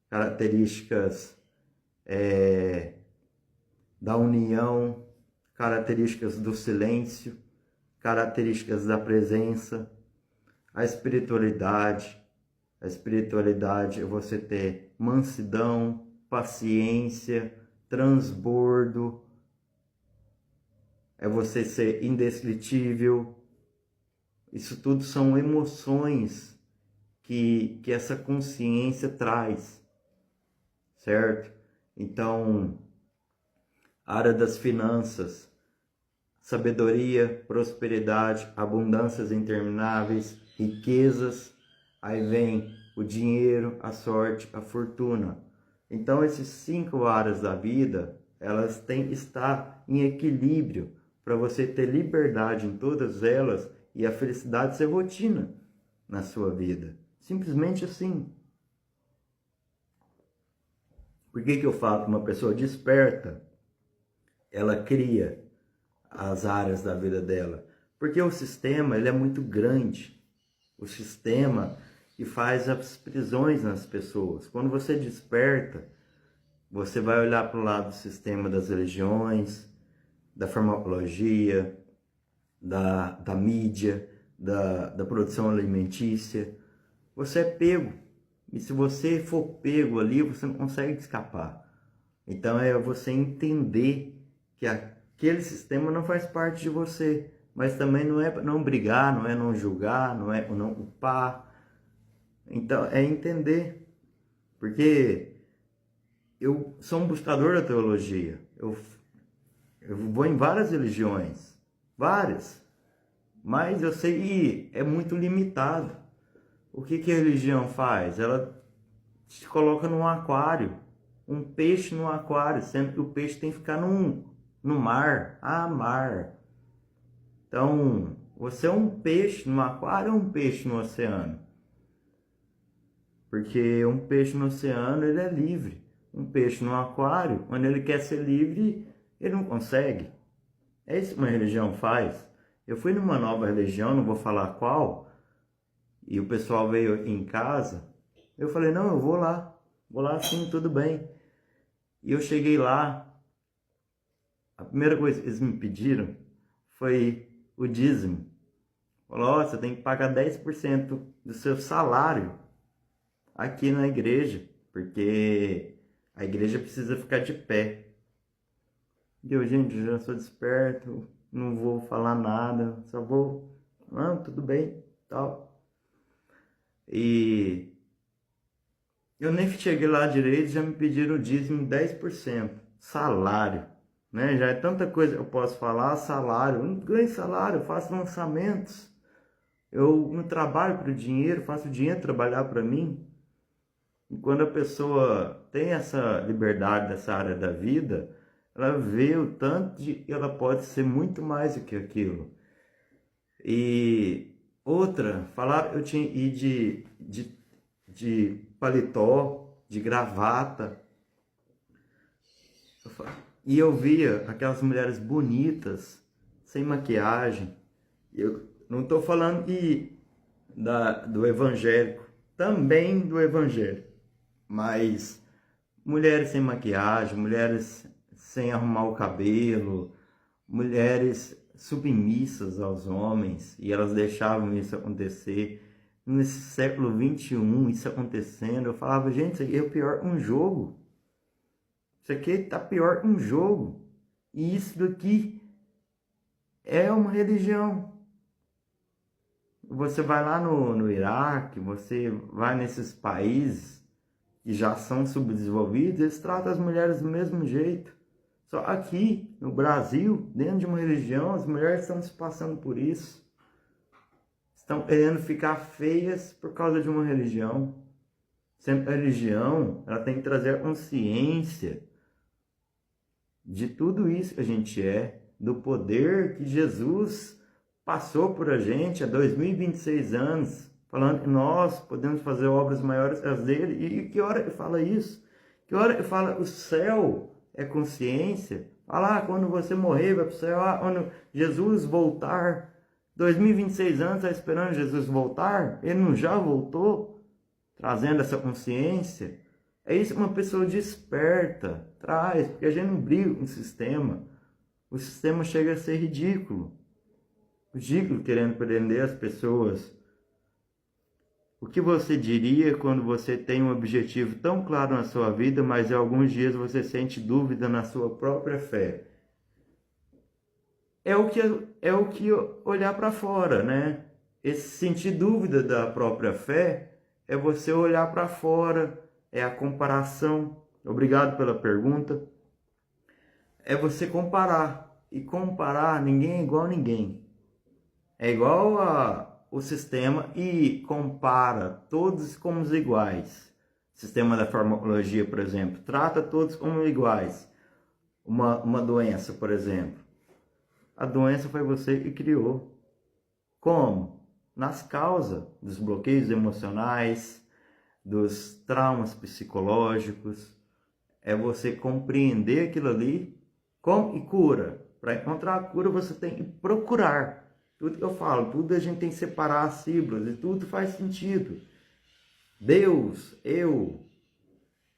características da união, características do silêncio, características da presença, a espiritualidade. A espiritualidade é você ter mansidão, paciência, transbordo, é você ser indescritível. Isso tudo são emoções que essa consciência traz, certo? Então, área das finanças, sabedoria, prosperidade, abundâncias intermináveis, riquezas, aí vem o dinheiro, a sorte, a fortuna. Então, essas 5 áreas da vida, elas têm que estar em equilíbrio para você ter liberdade em todas elas e a felicidade ser rotina na sua vida. Simplesmente assim. Por que eu falo que uma pessoa desperta, ela cria as áreas da vida dela? Porque o sistema, ele é muito grande. O sistema que faz as prisões nas pessoas. Quando você desperta, você vai olhar para o lado do sistema das religiões, da farmacologia, da mídia, da produção alimentícia. Você é pego. E se você for pego ali, você não consegue escapar. Então é você entender que aquele sistema não faz parte de você. Mas também não é não brigar, não é não julgar, não é não culpar. Então é entender. Porque eu sou um buscador da teologia. Eu vou em várias religiões. Várias. Mas eu sei que é muito limitado. O que a religião faz? Ela te coloca num aquário. Um peixe no aquário. Sendo que o peixe tem que ficar no mar. Mar. Então, você é um peixe no aquário ou um peixe no oceano? Porque um peixe no oceano, ele é livre. Um peixe no aquário, quando ele quer ser livre, ele não consegue. É isso que uma religião faz. Eu fui numa nova religião, não vou falar qual, e o pessoal veio em casa. Eu falei, não, eu vou lá sim, tudo bem. E eu cheguei lá, a primeira coisa que eles me pediram foi o dízimo. Falou, você tem que pagar 10% do seu salário aqui na igreja, porque a igreja precisa ficar de pé. E eu, gente, já sou desperto, não vou falar nada, só vou, tudo bem, tal. E eu nem cheguei lá direito, já me pediram o dízimo 10%, salário, né? Já é tanta coisa que eu posso falar, salário, eu não ganho salário, eu faço lançamentos, eu não trabalho para o dinheiro, faço o dinheiro trabalhar para mim. E quando a pessoa tem essa liberdade dessa área da vida, ela vê o tanto de que ela pode ser muito mais do que aquilo. E outra, falar, eu tinha ido de paletó, de gravata. E eu via aquelas mulheres bonitas, sem maquiagem. Eu não estou falando do evangélico, também do evangélico. Mas mulheres sem maquiagem, mulheres sem arrumar o cabelo, mulheres submissas aos homens, e elas deixavam isso acontecer. Nesse século XXI, isso acontecendo, eu falava, gente, isso aqui é o pior um jogo. Isso aqui tá pior que um jogo. E isso daqui é uma religião. Você vai lá no Iraque, você vai nesses países que já são subdesenvolvidos, eles tratam as mulheres do mesmo jeito. Só aqui, no Brasil, dentro de uma religião, as mulheres estão se passando por isso. Estão querendo ficar feias por causa de uma religião. Sempre a religião, ela tem que trazer a consciência de tudo isso que a gente é, do poder que Jesus passou por a gente há 2026 anos, falando que nós podemos fazer obras maiores que as dele. E que hora ele fala isso? Que hora ele fala o céu é consciência? Fala, quando você morrer vai para o céu, quando Jesus voltar. 2026 anos está esperando Jesus voltar? Ele não já voltou? Trazendo essa consciência? É isso que uma pessoa desperta traz, porque a gente não briga com o sistema. O sistema chega a ser ridículo. Ridículo querendo prender as pessoas. O que você diria quando você tem um objetivo tão claro na sua vida, mas em alguns dias você sente dúvida na sua própria fé? É o que olhar para fora, né? Esse sentir dúvida da própria fé é você olhar para fora, é a comparação. Obrigado pela pergunta. É você comparar. E comparar, ninguém é igual a ninguém. É igual o sistema e compara todos como os iguais. O sistema da farmacologia, por exemplo, trata todos como iguais. Uma doença, por exemplo. A doença foi você que criou. Como? Nas causas dos bloqueios emocionais, dos traumas psicológicos. É você compreender aquilo ali e cura. Para encontrar a cura, você tem que procurar. Tudo que eu falo, tudo a gente tem que separar as sílabas e tudo faz sentido. Deus, eu,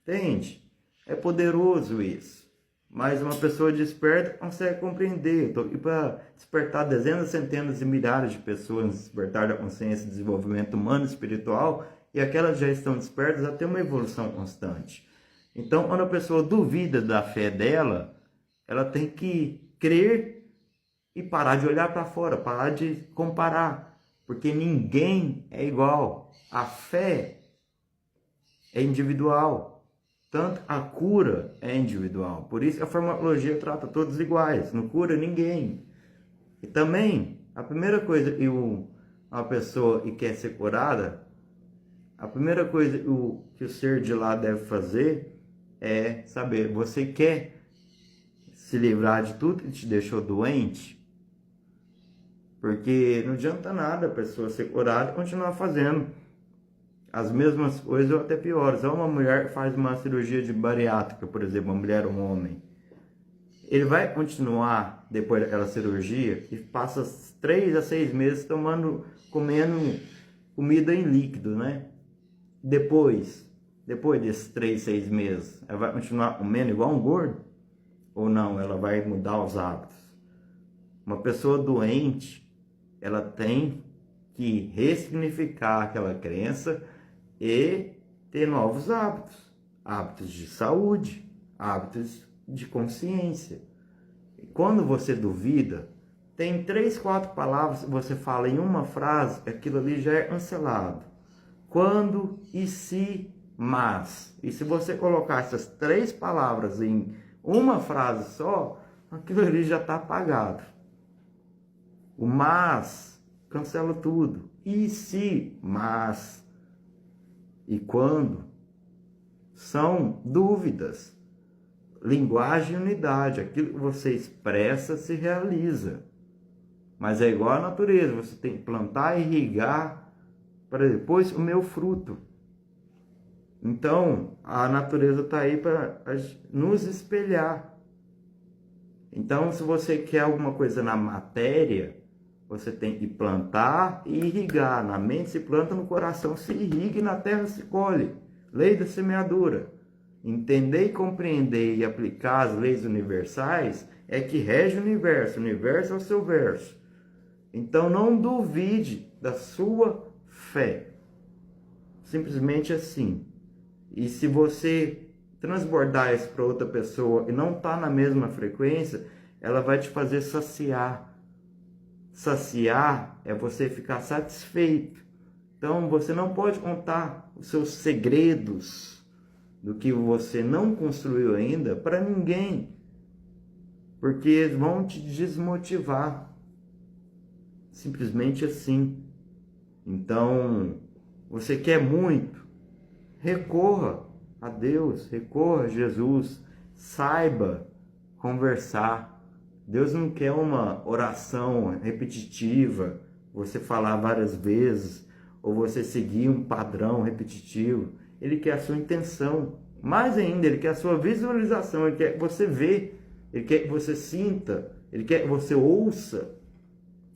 entende? É poderoso isso. Mas uma pessoa desperta consegue compreender. E para despertar dezenas, centenas e milhares de pessoas no despertar da consciência e desenvolvimento humano e espiritual, e aquelas já estão despertas a ter uma evolução constante. Então, quando a pessoa duvida da fé dela, ela tem que crer e parar de olhar para fora, parar de comparar, porque ninguém é igual. A fé é individual. Tanto a cura é individual. Por isso que a farmacologia trata todos iguais. Não cura ninguém. E também, a primeira coisa que uma pessoa que quer ser curada, a primeira coisa que o ser de lá deve fazer é saber, você quer se livrar de tudo que te deixou doente? Porque não adianta nada a pessoa ser curada e continuar fazendo as mesmas coisas ou até piores. Ou uma mulher que faz uma cirurgia de bariátrica, por exemplo, uma mulher ou um homem. Ele vai continuar, depois daquela cirurgia, e passa 3 a 6 meses comendo comida em líquido, né? Depois desses 3, 6 meses, ela vai continuar comendo igual um gordo? Ou não, ela vai mudar os hábitos? Uma pessoa doente, ela tem que ressignificar aquela crença e ter novos hábitos. Hábitos de saúde, hábitos de consciência. E quando você duvida, tem 3, 4 palavras que você fala em uma frase, aquilo ali já é cancelado. Quando, e se, mas. E se você colocar essas 3 palavras em uma frase só, aquilo ali já está apagado. O mas cancela tudo. E se, mas, e quando, são dúvidas. Linguagem e unidade. Aquilo que você expressa se realiza. Mas é igual à natureza. Você tem que plantar e irrigar para depois o meu fruto. Então, a natureza está aí para nos espelhar. Então, se você quer alguma coisa na matéria, você tem que plantar e irrigar. Na mente se planta, no coração se irriga e na terra se colhe. Lei da semeadura. Entender e compreender e aplicar as leis universais é que rege o universo. O universo é o seu verso. Então não duvide da sua fé. Simplesmente assim. E se você transbordar isso para outra pessoa e não está na mesma frequência, ela vai te fazer saciar. Saciar é você ficar satisfeito. Então você não pode contar os seus segredos do que você não construiu ainda para ninguém, porque eles vão te desmotivar. Simplesmente assim. Então, você quer muito, recorra a Deus, recorra a Jesus, saiba conversar, Deus não quer uma oração repetitiva, você falar várias vezes, ou você seguir um padrão repetitivo. Ele quer a sua intenção. Mais ainda, Ele quer a sua visualização, Ele quer que você vê, Ele quer que você sinta, Ele quer que você ouça.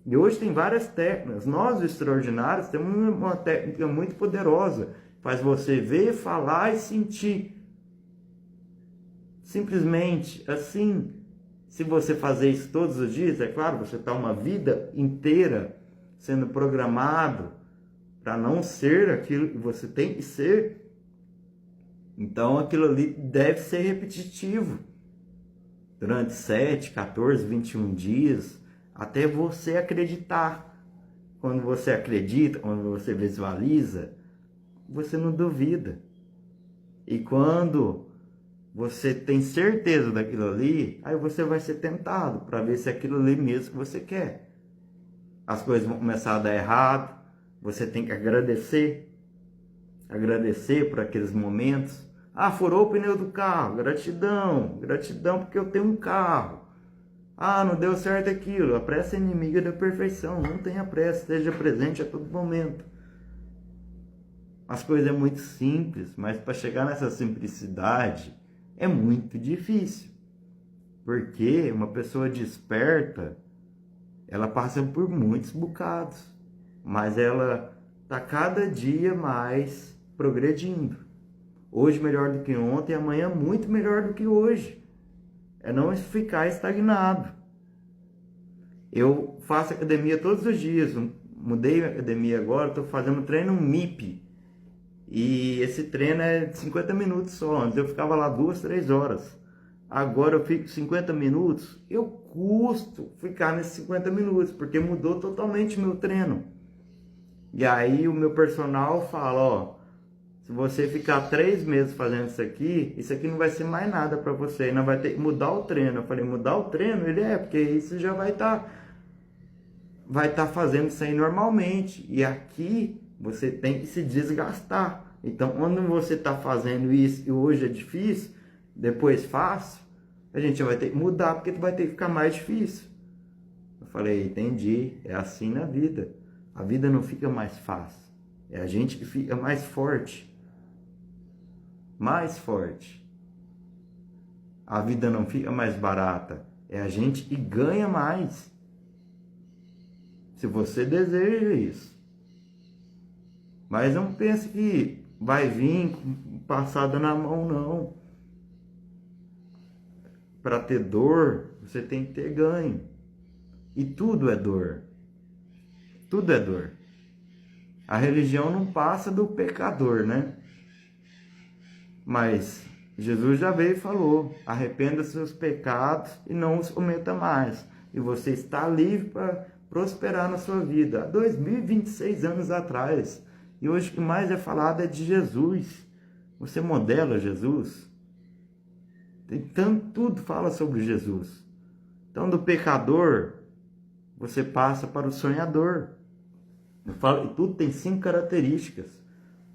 E hoje tem várias técnicas. Nós, extraordinários, temos uma técnica muito poderosa. Faz você ver, falar e sentir. Simplesmente assim. Se você fazer isso todos os dias, é claro, você está uma vida inteira sendo programado para não ser aquilo que você tem que ser. Então aquilo ali deve ser repetitivo. Durante 7, 14, 21 dias, até você acreditar. Quando você acredita, quando você visualiza, você não duvida. E quando você tem certeza daquilo ali, aí você vai ser tentado para ver se é aquilo ali mesmo que você quer. As coisas vão começar a dar errado, você tem que agradecer por aqueles momentos. Ah, furou o pneu do carro, gratidão porque eu tenho um carro. Ah, não deu certo aquilo, a pressa é inimiga da perfeição, não tenha pressa, esteja presente a todo momento. As coisas é muito simples, mas para chegar nessa simplicidade é muito difícil. Porque uma pessoa desperta, ela passa por muitos bocados, mas ela está cada dia mais progredindo. Hoje melhor do que ontem, amanhã muito melhor do que hoje. É não ficar estagnado. Eu faço academia todos os dias, mudei a academia agora, estou fazendo um treino MIP. E esse treino é de 50 minutos só. Antes eu ficava lá 2, 3 horas. Agora eu fico 50 minutos. Eu custo ficar nesses 50 minutos, porque mudou totalmente o meu treino. E aí o meu personal fala, ó, se você ficar 3 meses fazendo isso aqui não vai ser mais nada para você. Não vai ter que mudar o treino. Eu falei, mudar o treino? Ele porque isso já vai estar fazendo isso aí normalmente. E aqui você tem que se desgastar. Então, quando você está fazendo isso e hoje é difícil, depois fácil, a gente vai ter que mudar, porque vai ter que ficar mais difícil. Eu falei, entendi, é assim na vida. A vida não fica mais fácil. É a gente que fica mais forte. Mais forte. A vida não fica mais barata. É a gente que ganha mais. Se você deseja isso. Mas não pense que vai vir passada na mão, não. Para ter dor, você tem que ter ganho. E tudo é dor. Tudo é dor. A religião não passa do pecador, né? Mas Jesus já veio e falou, arrependa dos seus pecados e não os cometa mais. E você está livre para prosperar na sua vida. Há 2026 anos atrás. E hoje o que mais é falado é de Jesus. Você modela Jesus? Tudo fala sobre Jesus. Então, do pecador, você passa para o sonhador. Eu falo que tudo tem 5 características.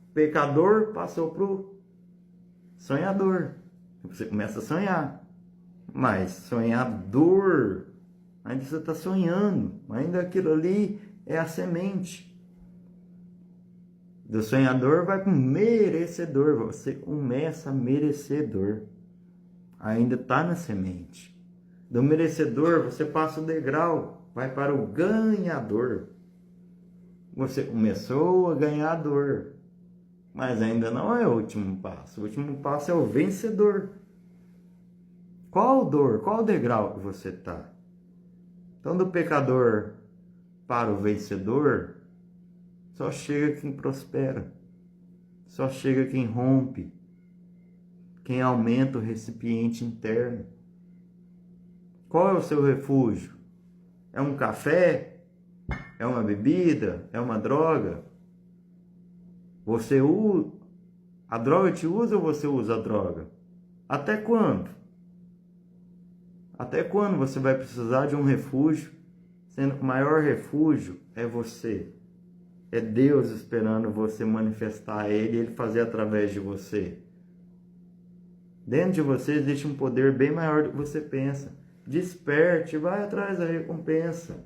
O pecador passou para o sonhador. Você começa a sonhar. Mas sonhador, ainda você está sonhando. Ainda aquilo ali é a semente. Do sonhador vai para o merecedor. Você começa merecedor. Ainda está na semente. Do merecedor você passa o degrau. Vai para o ganhador. Você começou a ganhar dor. Mas ainda não é o último passo. O último passo é o vencedor. Qual dor? Qual degrau que você está? Então do pecador para o vencedor, só chega quem prospera, só chega quem rompe, quem aumenta o recipiente interno. Qual é o seu refúgio? É um café? É uma bebida? É uma droga? Você usa a droga, te usa ou você usa a droga? Até quando? Até quando você vai precisar de um refúgio, sendo que o maior refúgio é você? É Deus esperando você manifestar Ele e Ele fazer através de você. Dentro de você existe um poder bem maior do que você pensa. desperte, vai atrás da recompensa.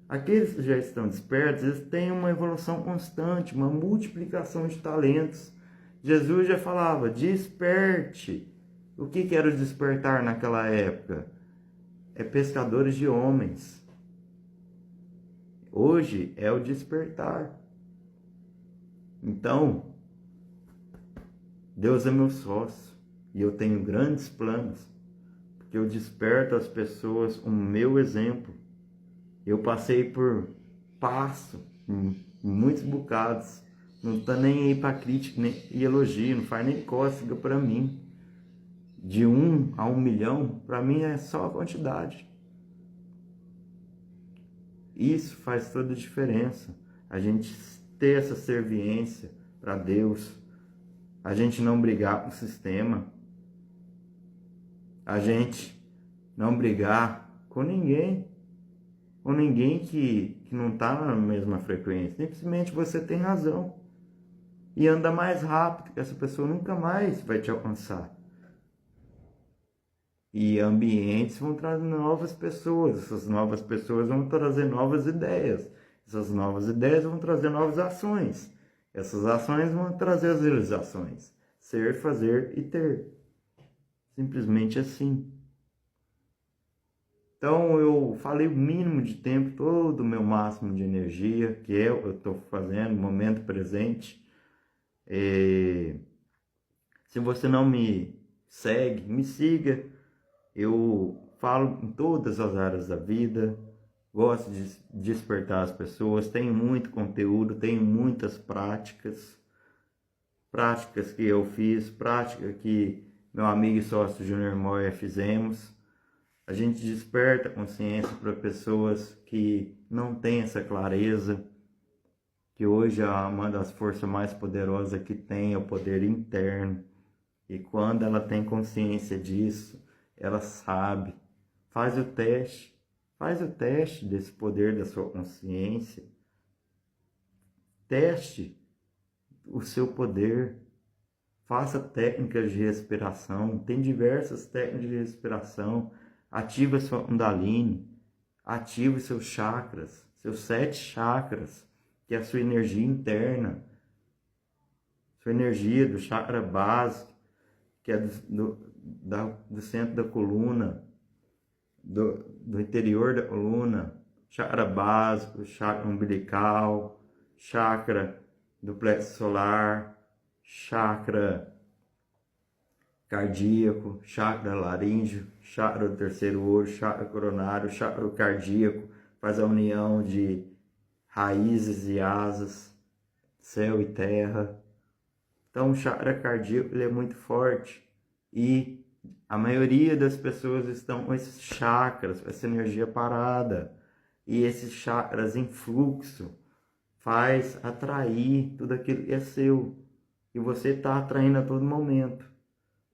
Aqueles que já estão despertos, eles têm uma evolução constante, uma multiplicação de talentos. Jesus já falava, desperte. O que era o despertar naquela época? É pescadores de homens. Hoje é o despertar. Então, Deus é meu sócio e eu tenho grandes planos, porque eu desperto as pessoas o meu exemplo. Eu passei por passo em muitos bocados, não tá nem aí para crítica nem, e elogio, não faz nem cócega para mim. De 1 a 1 milhão, para mim é só a quantidade. Isso faz toda a diferença. A gente ter essa serviência para Deus, a gente não brigar com o sistema, a gente não brigar com ninguém que não está na mesma frequência. Simplesmente você tem razão e anda mais rápido, que essa pessoa nunca mais vai te alcançar. E ambientes vão trazer novas pessoas, essas novas pessoas vão trazer novas ideias, essas novas ideias vão trazer novas ações, essas ações vão trazer as realizações, ser, fazer e ter, simplesmente assim. Então eu falei o mínimo de tempo, todo o meu máximo de energia, que eu estou fazendo no momento presente. Se você não me segue, me siga. Eu falo em todas as áreas da vida, gosto de despertar as pessoas, tenho muito conteúdo, tenho muitas práticas que eu fiz, prática que meu amigo e sócio Júnior Moya fizemos. A gente desperta a consciência para pessoas que não têm essa clareza, que hoje uma das forças mais poderosas que tem é o poder interno. E quando ela tem consciência disso, ela sabe, faz o teste desse poder da sua consciência, teste o seu poder, faça técnicas de respiração, tem diversas técnicas de respiração, ativa sua Kundalini, ative seus chakras, seus 7 chakras, que é a sua energia interna, sua energia do chakra básico, que é do centro da coluna, do interior da coluna, chakra básico, chakra umbilical, chakra do plexo solar, chakra cardíaco, chakra laríngeo, chakra do terceiro olho, chakra coronário, chakra cardíaco, faz a união de raízes e asas, céu e terra. Então o chakra cardíaco ele é muito forte e a maioria das pessoas estão com esses chakras, com essa energia parada, e esses chakras em fluxo faz atrair tudo aquilo que é seu, e você está atraindo a todo momento.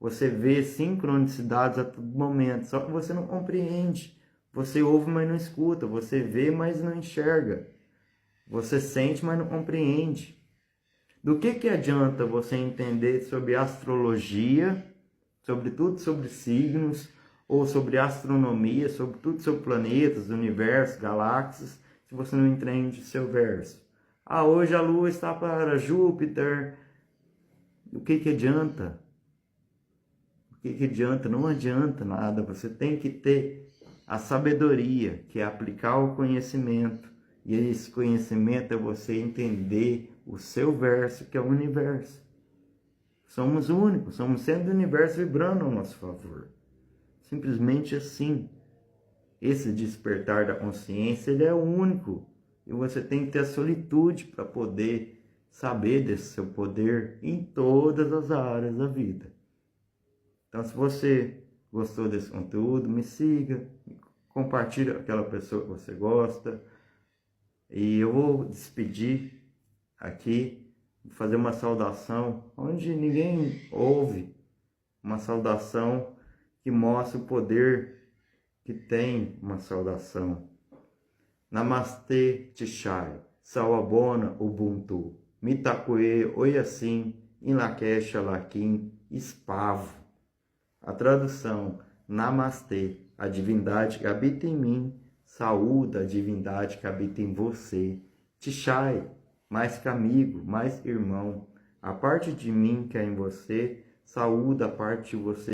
Você vê sincronicidades a todo momento, só que você não compreende. Você ouve, mas não escuta. Você vê, mas não enxerga. Você sente, mas não compreende. Do que adianta você entender sobre astrologia, sobre tudo sobre signos, ou sobre astronomia, sobre tudo sobre planetas, universos, galáxias, se você não entende o seu verso? Ah, hoje a Lua está para Júpiter. O que adianta? O que adianta? Não adianta nada. Você tem que ter a sabedoria, que é aplicar o conhecimento. E esse conhecimento é você entender o seu verso, que é o universo. Somos únicos, somos centro do universo vibrando ao nosso favor. Simplesmente assim. Esse despertar da consciência, ele é único. E você tem que ter a solitude para poder saber desse seu poder em todas as áreas da vida. Então, se você gostou desse conteúdo, me siga, compartilhe com aquela pessoa que você gosta. E eu vou despedir aqui, fazer uma saudação onde ninguém ouve, uma saudação que mostra o poder que tem uma saudação. Namastê Tichai, Sawabona Ubuntu, Mitakuye Oyasin, Inlakesh Alakim, Espavo. A tradução: Namastê. A divindade que habita em mim saúda a divindade que habita em você. Tishai, mais que amigo, mais irmão. A parte de mim que é em você saúda a parte de você